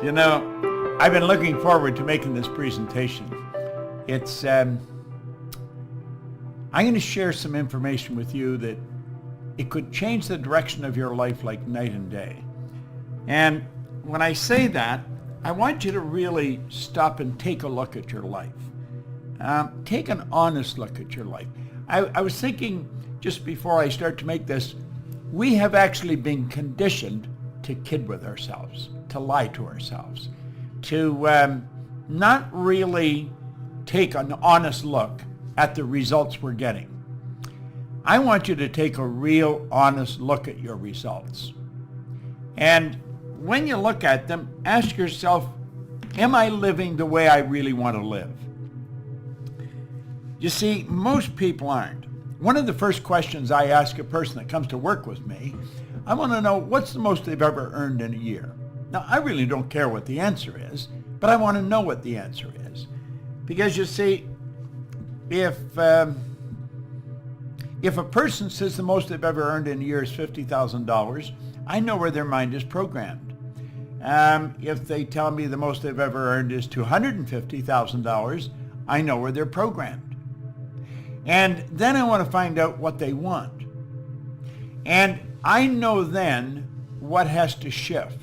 You know, I've been looking forward to making this presentation. I'm going to share some information with you that it could change the direction of your life like night and day. And when I say that, I want you to really stop and take a look at your life. Take an honest look at your life. I was thinking just before I start to make this, we have actually been conditioned to kid with ourselves, to lie to ourselves, to not really take an honest look at the results we're getting. I want you to take a real honest look at your results. And when you look at them, ask yourself, am I living the way I really want to live? You see, most people aren't. One of the first questions I ask a person that comes to work with me, I want to know what's the most they've ever earned in a year. Now, I really don't care what the answer is, but I want to know what the answer is. Because you see, if a person says the most they've ever earned in a year is $50,000, I know where their mind is programmed. If they tell me the most they've ever earned is $250,000, I know where they're programmed. And then I want to find out what they want. And I know then what has to shift,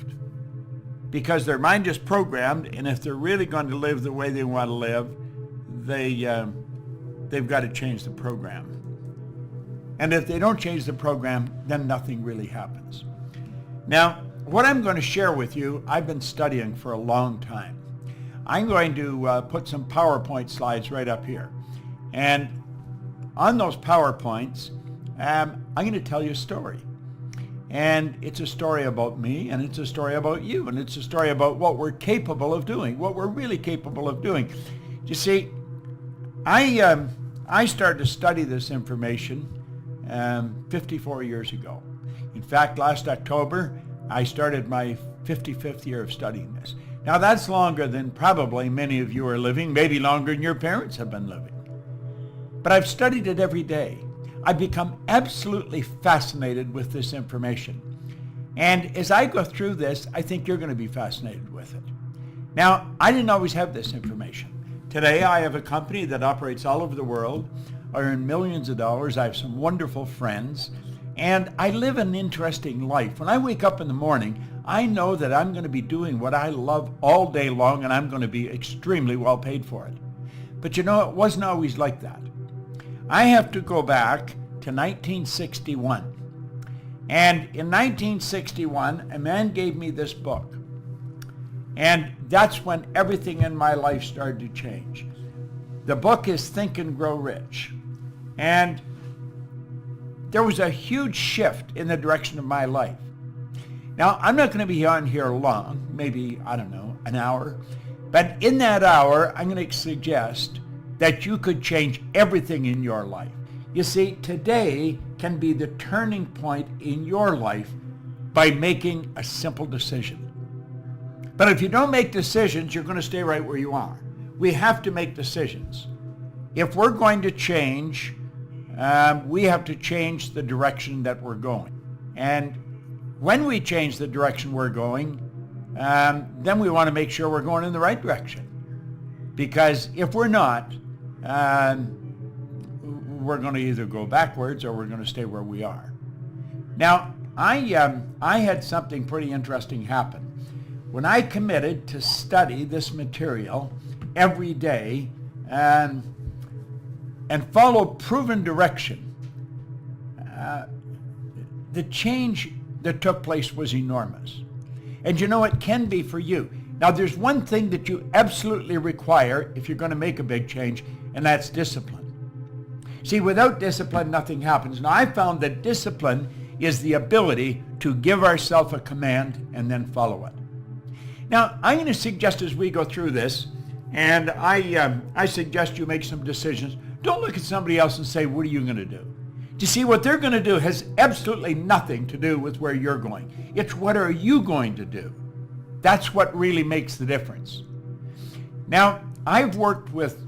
because their mind is programmed, and if they're really going to live the way they want to live, they've got to change the program. And if they don't change the program, then nothing really happens. Now, what I'm going to share with you, I've been studying for a long time. I'm going to put some PowerPoint slides right up here. And on those PowerPoints, I'm going to tell you a story. And it's a story about me, and it's a story about you, and it's a story about what we're capable of doing, what we're really capable of doing. You see, I started to study this information 54 years ago. In fact, last October, I started my 55th year of studying this. Now, that's longer than probably many of you are living, maybe longer than your parents have been living. But I've studied it every day. I've become absolutely fascinated with this information. And as I go through this, I think you're going to be fascinated with it. Now, I didn't always have this information. Today, I have a company that operates all over the world. I earn millions of dollars. I have some wonderful friends. And I live an interesting life. When I wake up in the morning, I know that I'm going to be doing what I love all day long, and I'm going to be extremely well paid for it. But you know, it wasn't always like that. I have to go back to 1961. And in 1961, a man gave me this book. And that's when everything in my life started to change. The book is Think and Grow Rich. And there was a huge shift in the direction of my life. Now, I'm not going to be on here long, maybe, I don't know, an hour. But in that hour, I'm going to suggest that you could change everything in your life. You see, today can be the turning point in your life by making a simple decision. But if you don't make decisions, you're going to stay right where you are. We have to make decisions. If we're going to change, we have to change the direction that we're going. And when we change the direction we're going, then we want to make sure we're going in the right direction. Because if we're not, we're going to either go backwards or we're going to stay where we are. Now, I had something pretty interesting happen. When I committed to study this material every day and follow proven direction, the change that took place was enormous. And you know, it can be for you. Now, there's one thing that you absolutely require if you're going to make a big change, and that's discipline. See, without discipline, nothing happens. Now, I found that discipline is the ability to give ourselves a command and then follow it. Now, I'm going to suggest as we go through this, and I suggest you make some decisions. Don't look at somebody else and say, what are you going to do? You see, what they're going to do has absolutely nothing to do with where you're going. It's what are you going to do? That's what really makes the difference. Now, I've worked with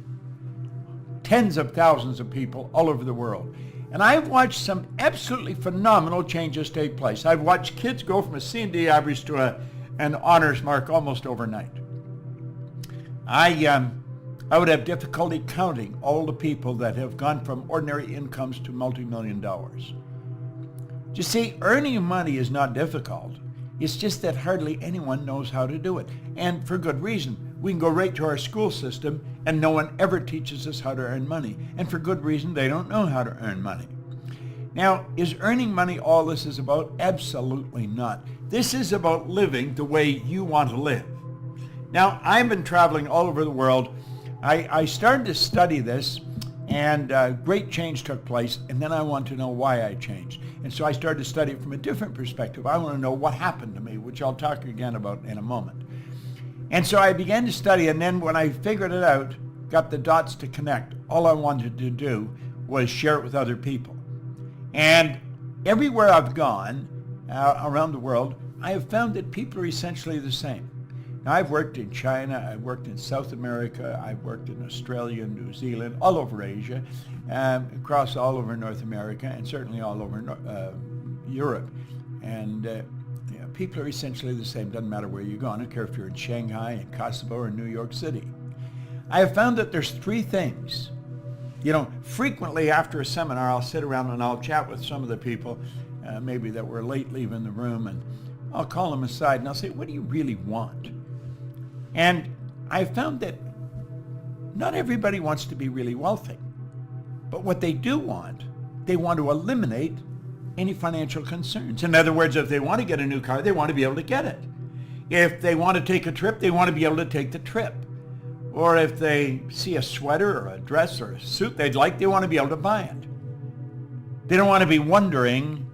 tens of thousands of people all over the world, and I've watched some absolutely phenomenal changes take place. I've watched kids go from a C&D average to an honors mark almost overnight. I would have difficulty counting all the people that have gone from ordinary incomes to multi-million dollars. You see, earning money is not difficult. It's just that hardly anyone knows how to do it. And for good reason. We can go right to our school system and no one ever teaches us how to earn money. And for good reason, they don't know how to earn money. Now, is earning money all this is about? Absolutely not. This is about living the way you want to live. Now, I've been traveling all over the world. I started to study this, and great change took place, and then I wanted to know why I changed. And so I started to study it from a different perspective. I want to know what happened to me, which I'll talk again about in a moment. And so I began to study, and then when I figured it out, got the dots to connect, all I wanted to do was share it with other people. And everywhere I've gone around the world, I have found that people are essentially the same. Now, I've worked in China, I've worked in South America, I've worked in Australia, New Zealand, all over Asia, across all over North America, and certainly all over Europe. And people are essentially the same. Doesn't matter where you go. I don't care if you're in Shanghai, in Kosovo, or New York City. I have found that there's three things. Frequently after a seminar, I'll sit around and I'll chat with some of the people, maybe that were late leaving the room, and I'll call them aside and I'll say, what do you really want? And I found that not everybody wants to be really wealthy. But what they do want, they want to eliminate any financial concerns. In other words, if they want to get a new car, they want to be able to get it. If they want to take a trip, they want to be able to take the trip. Or if they see a sweater or a dress or a suit they'd like, they want to be able to buy it. They don't want to be wondering,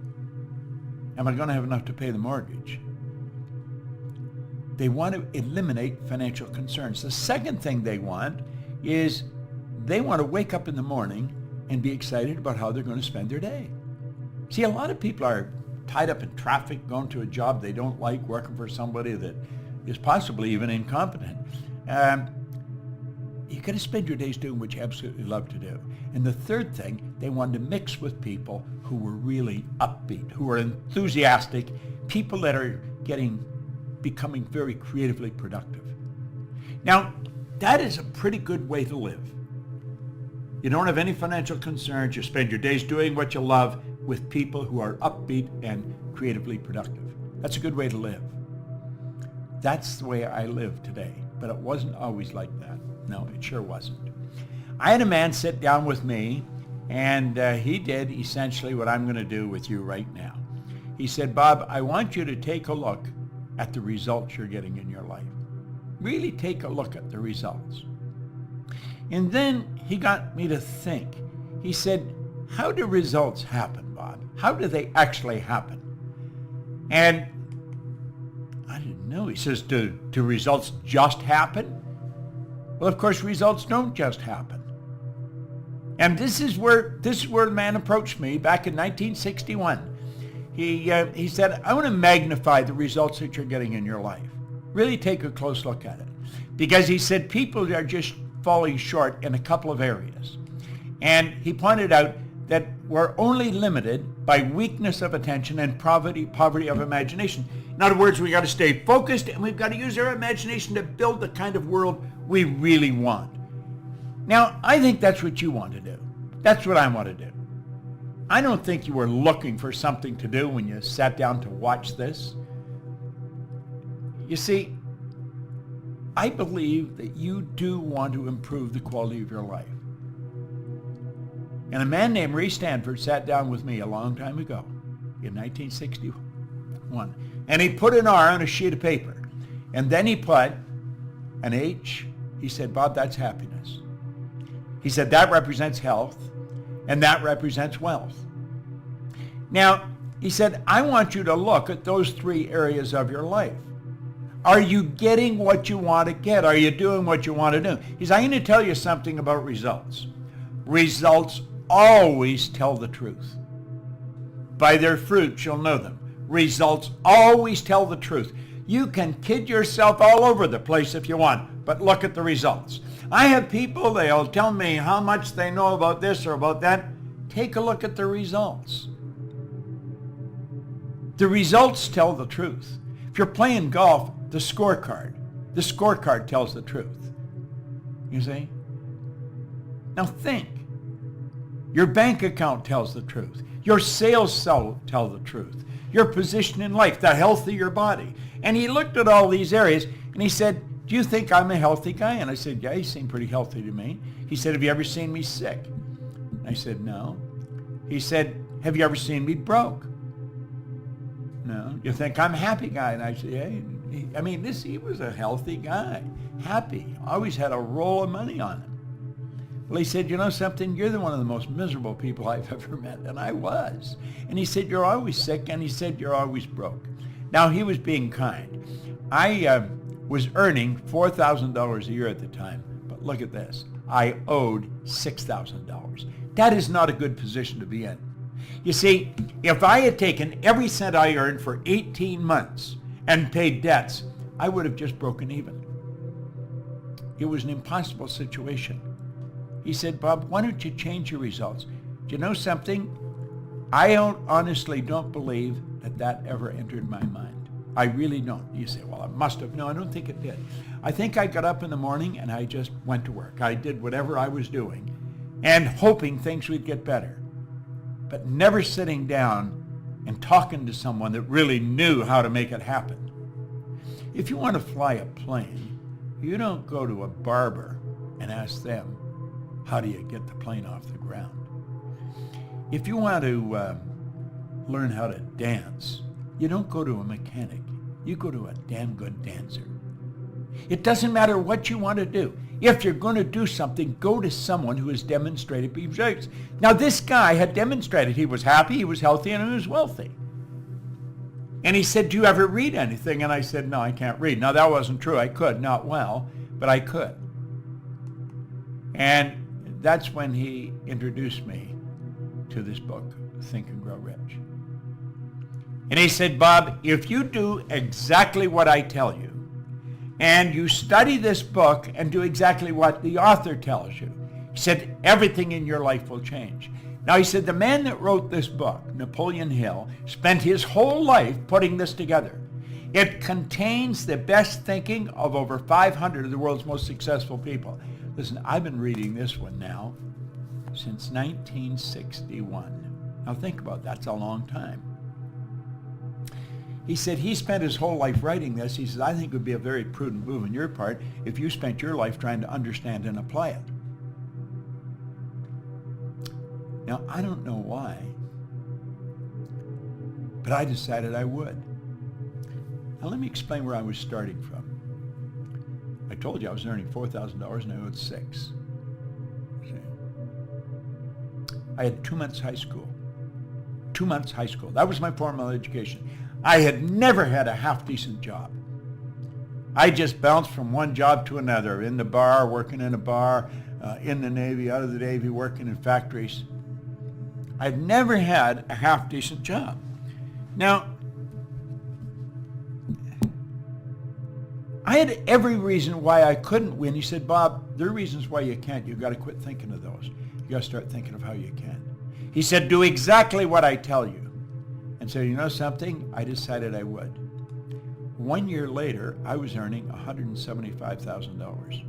am I going to have enough to pay the mortgage? They want to eliminate financial concerns. The second thing they want is they want to wake up in the morning and be excited about how they're going to spend their day. See, a lot of people are tied up in traffic, going to a job they don't like, working for somebody that is possibly even incompetent. You got to spend your days doing what you absolutely love to do. And the third thing, they wanted to mix with people who were really upbeat, who are enthusiastic, people that are becoming very creatively productive. Now, that is a pretty good way to live. You don't have any financial concerns. You spend your days doing what you love with people who are upbeat and creatively productive. That's a good way to live. That's the way I live today, but it wasn't always like that. No, it sure wasn't. I had a man sit down with me, and he did essentially what I'm going to do with you right now. He said, Bob, I want you to take a look at the results you're getting in your life. Really take a look at the results. And then he got me to think. He said, how do results happen, Bob? How do they actually happen? And I didn't know. He says, do results just happen? Well, of course, results don't just happen. And this is where the man approached me back in 1961. He said, I want to magnify the results that you're getting in your life. Really take a close look at it. Because he said people are just falling short in a couple of areas. And he pointed out that we're only limited by weakness of attention and poverty of imagination. In other words, we got to stay focused and we've got to use our imagination to build the kind of world we really want. Now, I think that's what you want to do. That's what I want to do. I don't think you were looking for something to do when you sat down to watch this. You see, I believe that you do want to improve the quality of your life. And a man named Ray Stanford sat down with me a long time ago, in 1961, and he put an R on a sheet of paper, and then he put an H. He said, Bob, that's happiness. He said, that represents health, and that represents wealth. Now, he said, I want you to look at those three areas of your life. Are you getting what you want to get? Are you doing what you want to do? He said, I'm going to tell you something about results. Results always tell the truth. By their fruits you'll know them. Results always tell the truth. You can kid yourself all over the place if you want, but look at the results. I have people, they'll tell me how much they know about this or about that. Take a look at the results. The results tell the truth. If you're playing golf, the scorecard tells the truth. You see? Now think. Your bank account tells the truth. Your sales tell the truth. Your position in life, the health of your body. And he looked at all these areas and he said, do you think I'm a healthy guy? And I said, yeah, you seem pretty healthy to me. He said, have you ever seen me sick? I said, no. He said, have you ever seen me broke? No. You think I'm a happy guy? And I said, yeah. He was a healthy guy, happy, always had a roll of money on him. Well, he said, you know something? You're one of the most miserable people I've ever met. And I was. And he said, you're always sick. And he said, you're always broke. Now, he was being kind. I was earning $4,000 a year at the time. But look at this. I owed $6,000. That is not a good position to be in. You see, if I had taken every cent I earned for 18 months and paid debts, I would have just broken even. It was an impossible situation. He said, Bob, why don't you change your results? Do you know something? I honestly don't believe that ever entered my mind. I really don't. You say, well, it must have. No, I don't think it did. I think I got up in the morning and I just went to work. I did whatever I was doing and hoping things would get better, but never sitting down and talking to someone that really knew how to make it happen. If you want to fly a plane, you don't go to a barber and ask them, how do you get the plane off the ground? If you want to learn how to dance, you don't go to a mechanic. You go to a damn good dancer. It doesn't matter what you want to do. If you're going to do something, go to someone who has demonstrated results. Now, this guy had demonstrated he was happy, he was healthy, and he was wealthy. And he said, do you ever read anything? And I said, no, I can't read. Now, that wasn't true. I could, not well, but I could. And that's when he introduced me to this book, Think and Grow Rich. And he said, Bob, if you do exactly what I tell you, and you study this book and do exactly what the author tells you, he said, everything in your life will change. Now, he said, the man that wrote this book, Napoleon Hill, spent his whole life putting this together. It contains the best thinking of over 500 of the world's most successful people. Listen, I've been reading this one now since 1961. Now think about that. That's a long time. He said he spent his whole life writing this. He says, I think it would be a very prudent move on your part if you spent your life trying to understand and apply it. Now, I don't know why, but I decided I would. Now let me explain where I was starting from. I told you I was earning $4,000 and I owed $6,000. I had 2 months high school. 2 months high school. That was my formal education. I had never had a half-decent job. I just bounced from one job to another, in the bar, working in a bar, in the Navy, out of the Navy, working in factories. I'd never had a half-decent job. Now, I had every reason why I couldn't win. He said, Bob, there are reasons why you can't. You've got to quit thinking of those. You got to start thinking of how you can. He said, do exactly what I tell you. And so, you know something? I decided I would. 1 year later, I was earning $175,000.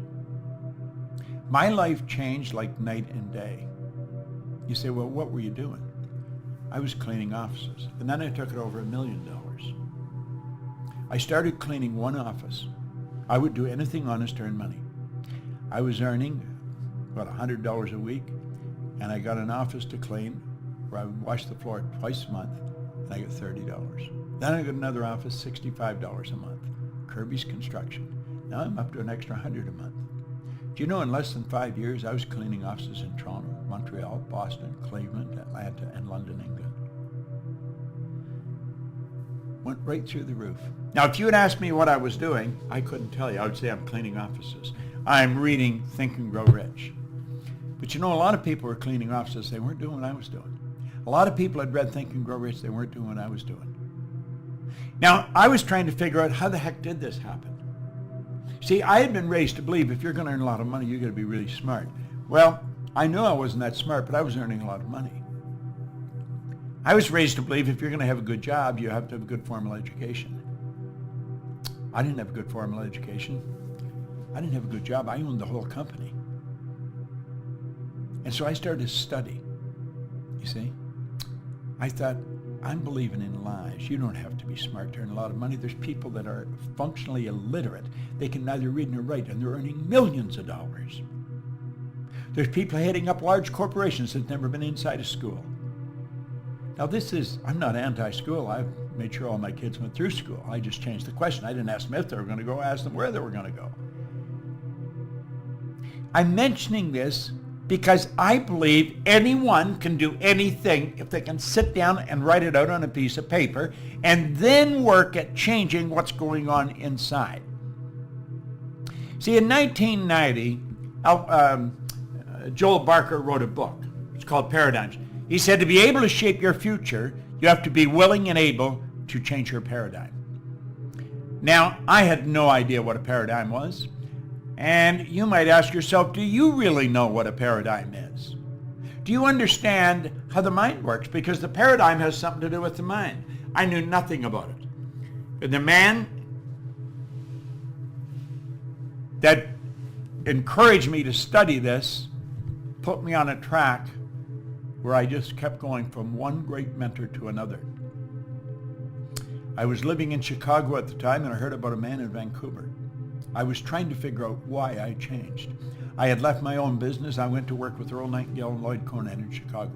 My life changed like night and day. You say, well, what were you doing? I was cleaning offices. And then I took it over $1 million. I started cleaning one office. I would do anything honest to earn money. I was earning about $100 a week, and I got an office to clean where I would wash the floor twice a month, and I got $30. Then I got another office, $65 a month. Kirby's Construction. Now I'm up to an extra $100 a month. Do you know in less than 5 years I was cleaning offices in Toronto, Montreal, Boston, Cleveland, Atlanta, and London, England. Went right through the roof. Now, if you had asked me what I was doing, I couldn't tell you. I would say I'm cleaning offices. I'm reading Think and Grow Rich. But you know, a lot of people were cleaning offices. They weren't doing what I was doing. A lot of people had read Think and Grow Rich. They weren't doing what I was doing. Now, I was trying to figure out how the heck did this happen? See, I had been raised to believe if you're going to earn a lot of money, you've got to be really smart. Well, I knew I wasn't that smart, but I was earning a lot of money. I was raised to believe if you're going to have a good job, you have to have a good formal education. I didn't have a good formal education. I didn't have a good job. I owned the whole company. And so I started to study, you see. I thought, I'm believing in lies. You don't have to be smart to earn a lot of money. There's people that are functionally illiterate. They can neither read nor write, and they're earning millions of dollars. There's people heading up large corporations that've never been inside a school. Now I'm not anti-school. I've made sure all my kids went through school. I just changed the question. I didn't ask them if they were going to go, I asked them where they were going to go. I'm mentioning this because I believe anyone can do anything if they can sit down and write it out on a piece of paper and then work at changing what's going on inside. See, in 1990, Joel Barker wrote a book. It's called Paradigms. He said to be able to shape your future, you have to be willing and able to change your paradigm. Now, I had no idea what a paradigm was. And you might ask yourself, do you really know what a paradigm is? Do you understand how the mind works? Because the paradigm has something to do with the mind. I knew nothing about it. And the man that encouraged me to study this put me on a track where I just kept going from one great mentor to another. I was living in Chicago at the time, and I heard about a man in Vancouver. I was trying to figure out why I changed. I had left my own business. I went to work with Earl Nightingale and Lloyd Conant in Chicago.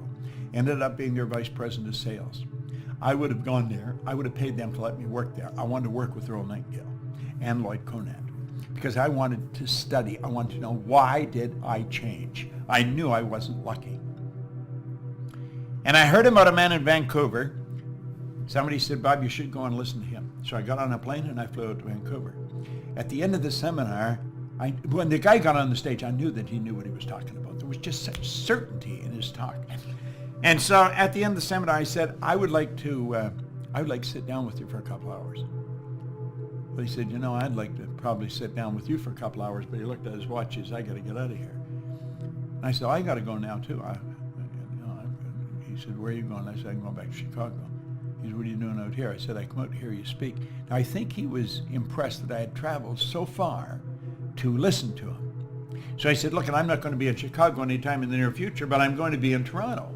Ended up being their vice president of sales. I would have gone there. I would have paid them to let me work there. I wanted to work with Earl Nightingale and Lloyd Conant because I wanted to study. I wanted to know, why did I change? I knew I wasn't lucky. And I heard about a man in Vancouver. Somebody said, Bob, you should go and listen to him. So I got on a plane and I flew out to Vancouver. At the end of the seminar, when the guy got on the stage, I knew that he knew what he was talking about. There was just such certainty in his talk. And so at the end of the seminar, I said, I would like to sit down with you for a couple hours. But he said, I'd like to probably sit down with you for a couple hours. But he looked at his watch. He said, I got to get out of here. And I said, I got to go now too. He said, where are you going? I said, I'm going back to Chicago. He said, what are you doing out here? I said, I come out to hear you speak. Now, I think he was impressed that I had traveled so far to listen to him. So I said, look, I'm not going to be in Chicago anytime in the near future, but I'm going to be in Toronto.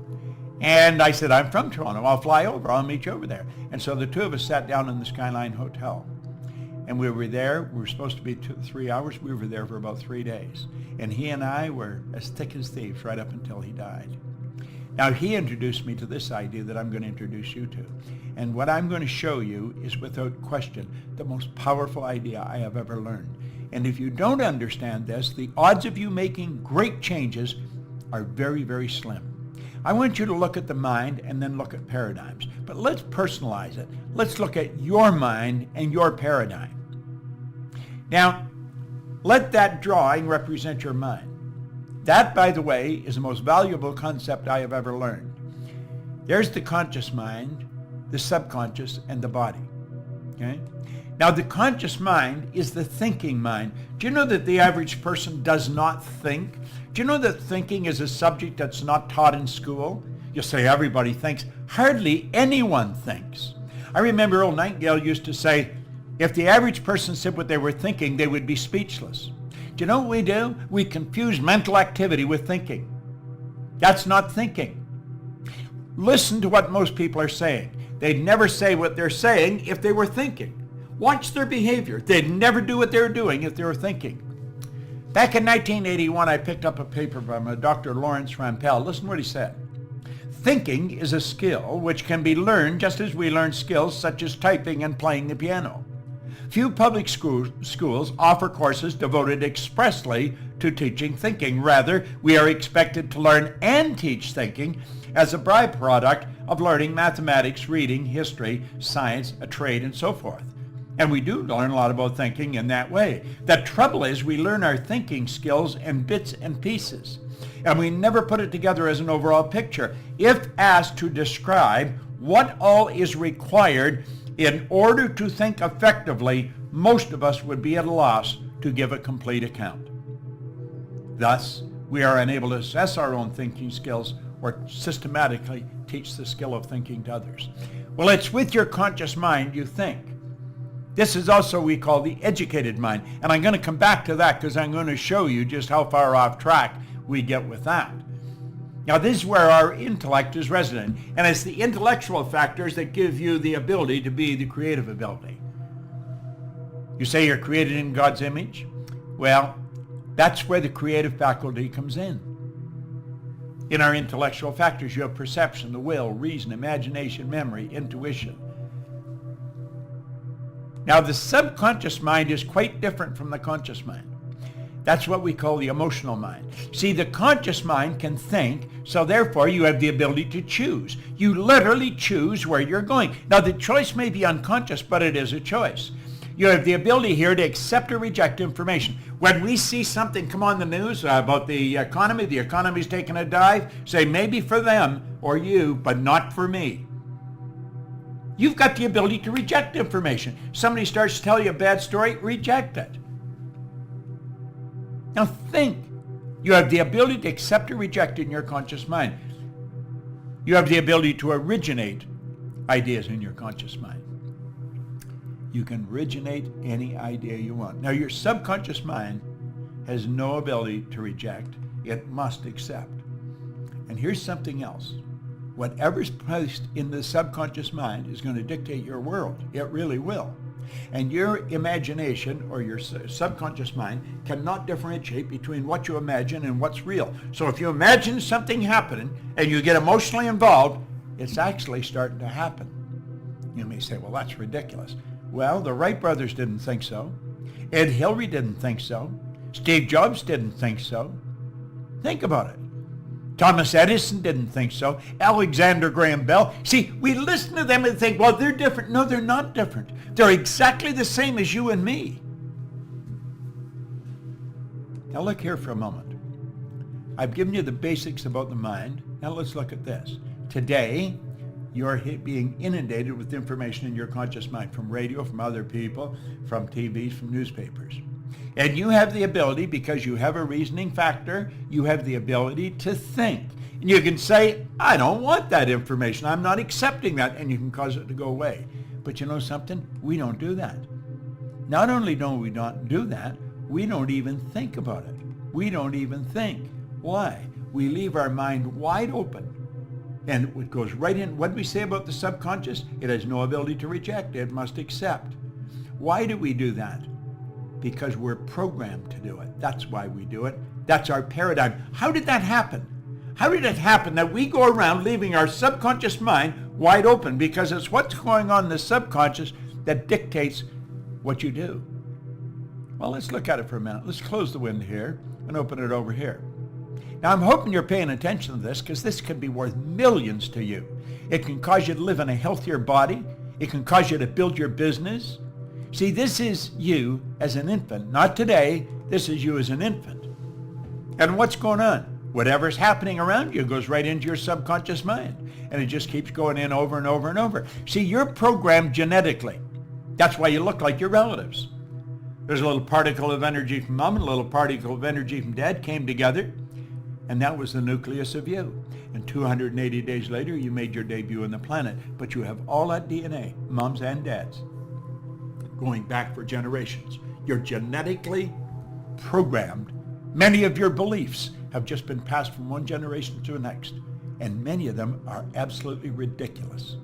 And I said, I'm from Toronto. I'll fly over. I'll meet you over there. And so the two of us sat down in the Skyline Hotel. And we were there. We were supposed to be 3 hours. We were there for about 3 days. And he and I were as thick as thieves right up until he died. Now, he introduced me to this idea that I'm going to introduce you to. And what I'm going to show you is, without question, the most powerful idea I have ever learned. And if you don't understand this, the odds of you making great changes are very, very slim. I want you to look at the mind and then look at paradigms. But let's personalize it. Let's look at your mind and your paradigm. Now, let that drawing represent your mind. That, by the way, is the most valuable concept I have ever learned. There's the conscious mind, the subconscious, and the body. Okay? Now, the conscious mind is the thinking mind. Do you know that the average person does not think? Do you know that thinking is a subject that's not taught in school? You'll say everybody thinks. Hardly anyone thinks. I remember Earl Nightingale used to say, if the average person said what they were thinking, they would be speechless. Do you know what we do? We confuse mental activity with thinking. That's not thinking. Listen to what most people are saying. They'd never say what they're saying if they were thinking. Watch their behavior. They'd never do what they were doing if they were thinking. Back in 1981, I picked up a paper from Dr. Lawrence Rampell. Listen to what he said. Thinking is a skill which can be learned just as we learn skills such as typing and playing the piano. Few public schools offer courses devoted expressly to teaching thinking. Rather, we are expected to learn and teach thinking as a byproduct of learning mathematics, reading, history, science, a trade, and so forth. And we do learn a lot about thinking in that way. The trouble is we learn our thinking skills in bits and pieces, and we never put it together as an overall picture. If asked to describe what all is required in order to think effectively, most of us would be at a loss to give a complete account. Thus, we are unable to assess our own thinking skills or systematically teach the skill of thinking to others. Well, it's with your conscious mind you think. This is also we call the educated mind. And I'm going to come back to that because I'm going to show you just how far off track we get with that. Now, this is where our intellect is resident. And it's the intellectual factors that give you the ability to be the creative ability. You say you're created in God's image? Well, that's where the creative faculty comes in. In our intellectual factors, you have perception, the will, reason, imagination, memory, intuition. Now, the subconscious mind is quite different from the conscious mind. That's what we call the emotional mind. See, the conscious mind can think, so therefore you have the ability to choose. You literally choose where you're going. Now, the choice may be unconscious, but it is a choice. You have the ability here to accept or reject information. When we see something come on the news about the economy's taking a dive, say maybe for them or you, but not for me. You've got the ability to reject information. Somebody starts to tell you a bad story, reject it. Now think. You have the ability to accept or reject it in your conscious mind. You have the ability to originate ideas in your conscious mind. You can originate any idea you want. Now, your subconscious mind has no ability to reject. It must accept. And here's something else. Whatever's placed in the subconscious mind is going to dictate your world. It really will. And your imagination or your subconscious mind cannot differentiate between what you imagine and what's real. So if you imagine something happening and you get emotionally involved, it's actually starting to happen. You may say, well, that's ridiculous. Well, the Wright brothers didn't think so. Ed Hillary didn't think so. Steve Jobs didn't think so. Think about it. Thomas Edison didn't think so. Alexander Graham Bell. See, we listen to them and think, well, they're different. No, they're not different. They're exactly the same as you and me. Now look here for a moment. I've given you the basics about the mind. Now let's look at this. Today, you're being inundated with information in your conscious mind from radio, from other people, from TVs, from newspapers. And you have the ability, because you have a reasoning factor, you have the ability to think. And you can say, I don't want that information. I'm not accepting that. And you can cause it to go away. But you know something? We don't do that. Not only don't we not do that, we don't even think about it. We don't even think. Why? We leave our mind wide open. And it goes right in. What do we say about the subconscious? It has no ability to reject. It must accept. Why do we do that? Because we're programmed to do it. That's why we do it. That's our paradigm. How did that happen? How did it happen that we go around leaving our subconscious mind wide open? Because it's what's going on in the subconscious that dictates what you do. Well, let's look at it for a minute. Let's close the window here and open it over here. Now, I'm hoping you're paying attention to this because this could be worth millions to you. It can cause you to live in a healthier body. It can cause you to build your business. See, this is you as an infant. Not today. This is you as an infant. And what's going on? Whatever's happening around you goes right into your subconscious mind. And it just keeps going in over and over and over. See, you're programmed genetically. That's why you look like your relatives. There's a little particle of energy from mom and a little particle of energy from dad came together. And that was the nucleus of you. And 280 days later, you made your debut on the planet. But you have all that DNA, moms and dads, going back for generations. You're genetically programmed. Many of your beliefs have just been passed from one generation to the next. And many of them are absolutely ridiculous.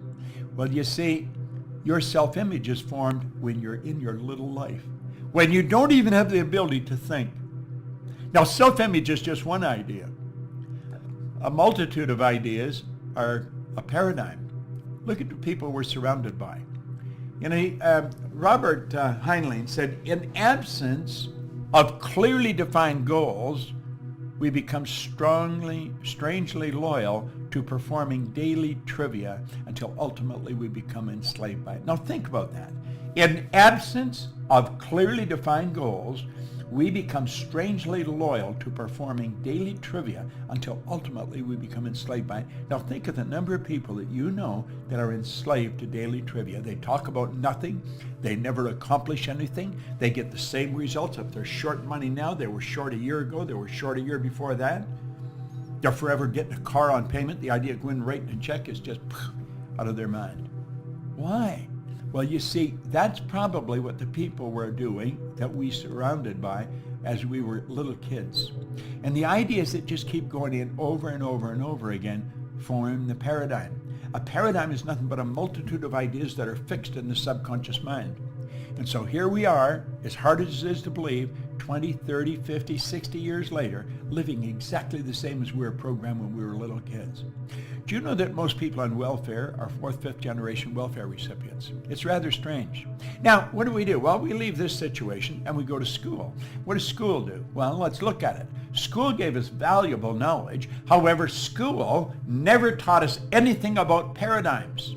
Well, you see, your self-image is formed when you're in your little life, when you don't even have the ability to think. Now, self-image is just one idea. A multitude of ideas are a paradigm. Look at the people we're surrounded by. You know, Robert Heinlein said, in absence of clearly defined goals, we become strangely loyal to performing daily trivia until ultimately we become enslaved by it. Now think about that. In absence of clearly defined goals, we become strangely loyal to performing daily trivia until ultimately we become enslaved by it. Now think of the number of people that you know that are enslaved to daily trivia. They talk about nothing. They never accomplish anything. They get the same results. If they're short money now, they were short a year ago. They were short a year before that. They're forever getting a car on payment. The idea of going writing a check is just out of their mind. Why? Well, you see, that's probably what the people were doing that we surrounded by as we were little kids. And the ideas that just keep going in over and over and over again form the paradigm. A paradigm is nothing but a multitude of ideas that are fixed in the subconscious mind. And so here we are, as hard as it is to believe, 20, 30, 50, 60 years later, living exactly the same as we were programmed when we were little kids. Do you know that most people on welfare are fourth, fifth generation welfare recipients? It's rather strange. Now, what do? Well, we leave this situation and we go to school. What does school do? Well, let's look at it. School gave us valuable knowledge. However, school never taught us anything about paradigms.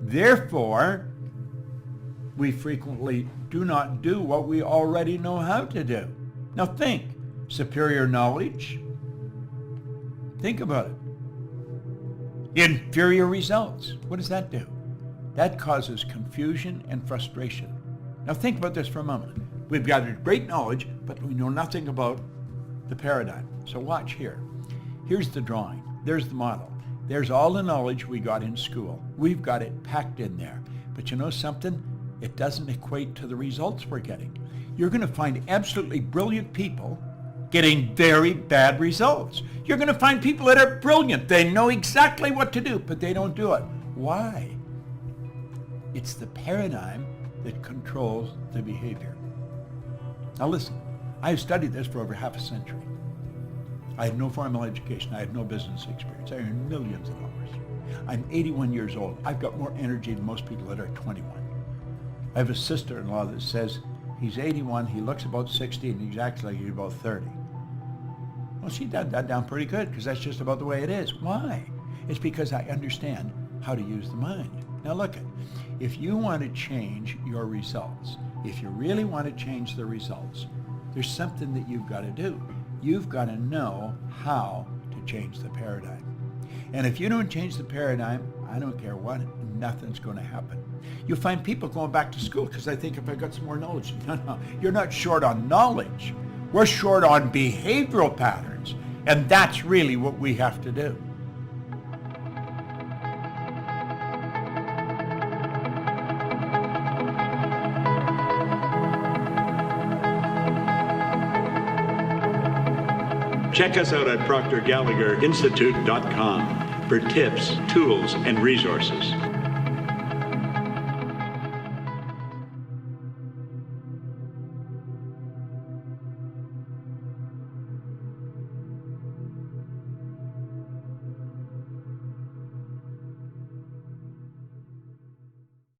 Therefore, we frequently do not do what we already know how to do. Now think, superior knowledge. Think about it. Inferior results. What does that do? That causes confusion and frustration. Now think about this for a moment. We've got great knowledge, but we know nothing about the paradigm. So watch here. Here's the drawing. There's the model. There's all the knowledge we got in school. We've got it packed in there. But you know something? It doesn't equate to the results we're getting. You're going to find absolutely brilliant people getting very bad results. You're going to find people that are brilliant. They know exactly what to do, but they don't do it. Why? It's the paradigm that controls the behavior. Now listen, I've studied this for over half a century. I had no formal education. I had no business experience. I earned millions of dollars. I'm 81 years old. I've got more energy than most people that are 21. I have a sister-in-law that says he's 81, he looks about 60, and he's actually like he's about 30. Well, she got that down pretty good because that's just about the way it is. Why? It's because I understand how to use the mind. Now look, if you want to change your results, if you really want to change the results, there's something that you've got to do. You've got to know how to change the paradigm. And if you don't change the paradigm, I don't care what, nothing's going to happen. You'll find people going back to school because they think if I got some more knowledge. No, you're not short on knowledge. We're short on behavioral patterns. And that's really what we have to do. Check us out at ProctorGallagherInstitute.com for tips, tools, and resources.